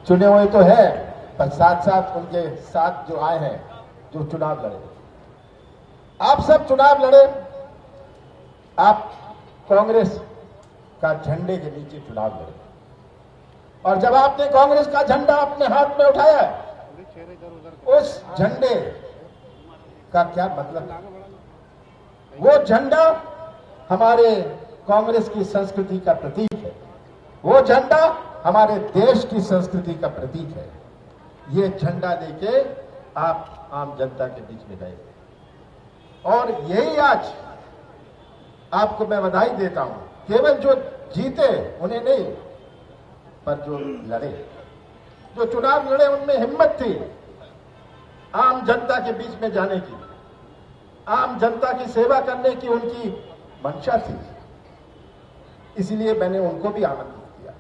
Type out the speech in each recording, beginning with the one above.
चुने हुए तो है, पर साथ साथ उनके साथ जो आए हैं, जो चुनाव लड़े, आप सब चुनाव लड़े, आप कांग्रेस का झंडे के नीचे चुनाव लड़े, और जब आपने कांग्रेस का झंडा अपने हाथ में उठाया, उस झंडे का क्या मतलब? वो झंडा हमारे कांग्रेस की संस्कृति का प्रतीक है, वो झंडा हमारे देश की संस्कृति का प्रतीक है। ये झंडा लेके आप आम जनता के बीच में गए, और यही आज आपको मैं बधाई देता हूं। केवल जो जीते उन्हें नहीं, पर जो लड़े, जो चुनाव लड़े, उनमें हिम्मत थी आम जनता के बीच में जाने की, आम जनता की सेवा करने की उनकी मंशा थी। इसलिए मैंने उनको भी आमंत्रित किया।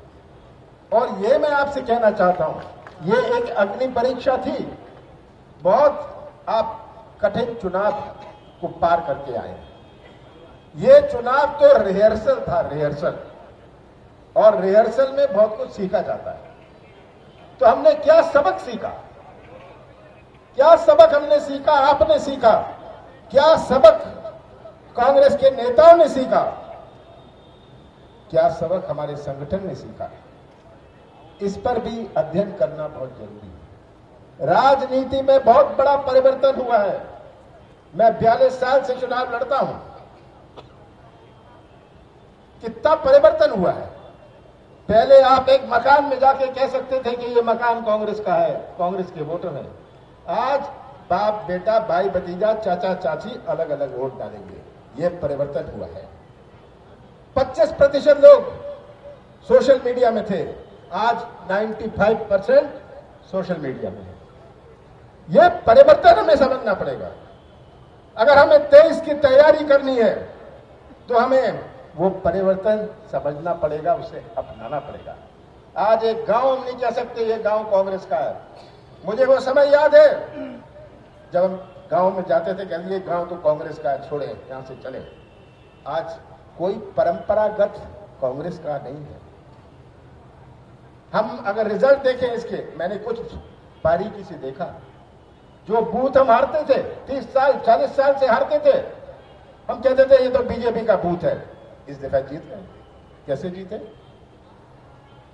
और ये मैं आपसे कहना चाहता हूं, ये एक अग्नि परीक्षा थी। बहुत आप कठिन चुनाव को पार करके आए। ये चुनाव तो रिहर्सल था, रिहर्सल, और रिहर्सल में बहुत कुछ सीखा जाता है। तो हमने क्या सबक सीखा, क्या सबक हमने सीखा, आपने सीखा, क्या सबक कांग्रेस के नेताओं ने सीखा, क्या सबक हमारे संगठन ने सीखा, इस पर भी अध्ययन करना बहुत जरूरी है। राजनीति में बहुत बड़ा परिवर्तन हुआ है। मैं 42 साल से चुनाव लड़ता हूं, कितना परिवर्तन हुआ है। पहले आप एक मकान में जाके कह सकते थे कि ये मकान कांग्रेस का है, कांग्रेस के वोटर हैं। आज बाप बेटा, भाई भतीजा, चाचा चाची अलग अलग वोट डालेंगे। ये परिवर्तन हुआ है। 25% लोग सोशल मीडिया में थे, आज 95% सोशल मीडिया में है। यह परिवर्तन हमें समझना पड़ेगा। अगर हमें 23 की तैयारी करनी है तो हमें वो परिवर्तन समझना पड़ेगा, उसे अपनाना पड़ेगा। आज एक गांव हम नहीं कह सकते ये गांव कांग्रेस का है। मुझे वो समय याद है जब हम गांव में जाते थे, कहते ये गांव तो कांग्रेस का है, छोड़े यहां से चले। आज कोई परंपरागत कांग्रेस का नहीं है। हम अगर रिजल्ट देखें इसके, मैंने कुछ बारीकी से देखा, जो बूथ हम हारते थे, 30 साल 40 साल से हारते थे, हम कहते थे ये तो बीजेपी का बूथ है। इस दफा जीत गए। कैसे जीते?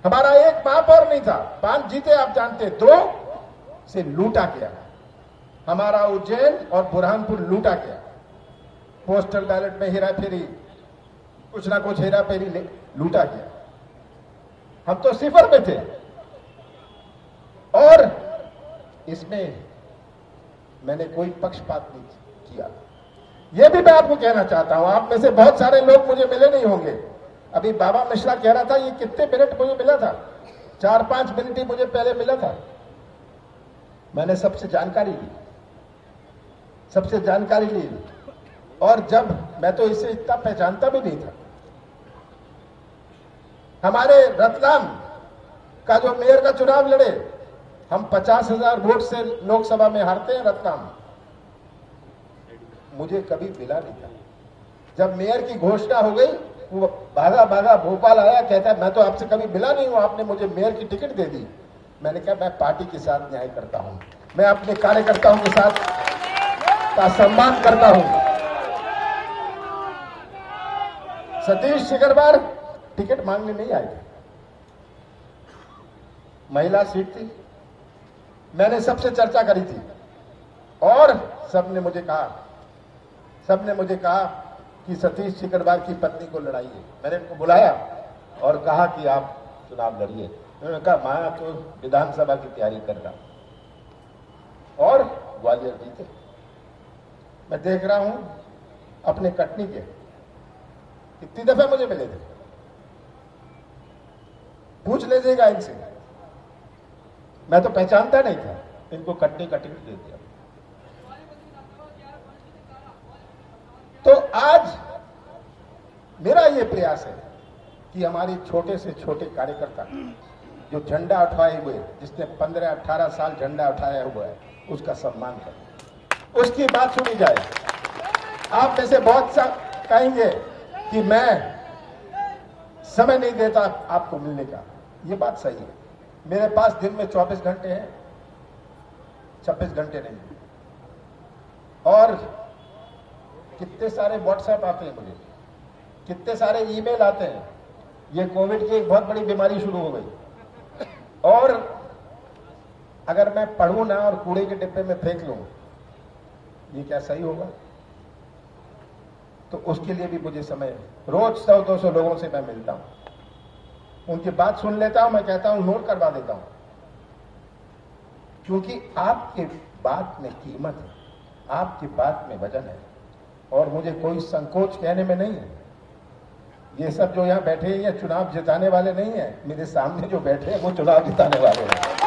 हमारा एक महापौर नहीं था, 5 जीते, आप जानते, 2 से लूटा गया। हमारा उज्जैन और बुरहानपुर लूटा गया। पोस्टल बैलेट में हेरा फेरी, कुछ ना कुछ हेरा फेरी लूटा गया। हम तो सिफर में थे। और इसमें मैंने कोई पक्षपात नहीं किया। यह भी मैं आपको कहना चाहता हूं। आप में से बहुत सारे लोग मुझे मिले नहीं होंगे। अभी बाबा मिश्रा कह रहा था ये कितने मिनट मुझे मिला था, 4-5 मिनट ही मुझे पहले मिला था। मैंने सबसे जानकारी ली, और जब मैं तो इसे इतना पहचानता भी नहीं था। हमारे रतलाम का जो मेयर का चुनाव लड़े, हम 50,000 वोट से लोकसभा में हारते हैं रतलाम। मुझे कभी मिला नहीं था। जब मेयर की घोषणा हो गई, वो भागा भागा भोपाल आया, कहता है मैं तो आपसे कभी मिला नहीं हूं, आपने मुझे मेयर की टिकट दे दी। मैंने कहा मैं पार्टी के साथ न्याय करता हूं, मैं अपने कार्यकर्ताओं के साथ का सम्मान करता हूं। सतीश सिकरवार टिकट मांगने नहीं आए थे, महिला सीट थी। मैंने सबसे चर्चा करी थी, और सबने मुझे कहा कि सतीश सिकरवार की पत्नी को लड़ाइए। मैंने उनको बुलाया और कहा कि आप चुनाव लड़िए। उन्होंने कहा मैं तो विधानसभा की तैयारी कर रहा हूं, और ग्वालियर जीते। मैं देख रहा हूं अपने कटनी के कितनी दफे मुझे मिले थे। पूछ लीजिएगा इनसे, मैं तो पहचानता नहीं था, इनको कटनी का टिकट दे दिया। तो आज मेरा ये प्रयास है कि हमारे छोटे से छोटे कार्यकर्ता जो झंडा उठाए हुए, जिसने 15-18 साल झंडा उठाया हुआ है, उसका सम्मान करें, उसकी बात सुनी जाए। आप में से बहुत सा कहेंगे कि मैं समय नहीं देता आपको मिलने का। ये बात सही है, मेरे पास दिन में 24 घंटे हैं, 26 घंटे नहीं। और कितने सारे व्हाट्सएप आते हैं मुझे, कितने सारे ईमेल आते हैं। ये कोविड की एक बहुत बड़ी बीमारी शुरू हो गई, और अगर मैं पढ़ूं ना और कूड़े के डिब्बे में फेंक लूं, ये क्या सही होगा? तो उसके लिए भी मुझे समय, रोज 100-200 लोगों से मैं मिलता हूं, उनकी बात सुन लेता हूं, मैं कहता हूं नोट करवा देता हूं, क्योंकि आपकी बात में कीमत है, आपकी बात में वजन है, और मुझे कोई संकोच कहने में नहीं है। ये सब जो यहां बैठे हैं ये चुनाव जिताने वाले नहीं है, मेरे सामने जो बैठे हैं वो चुनाव जिताने वाले हैं।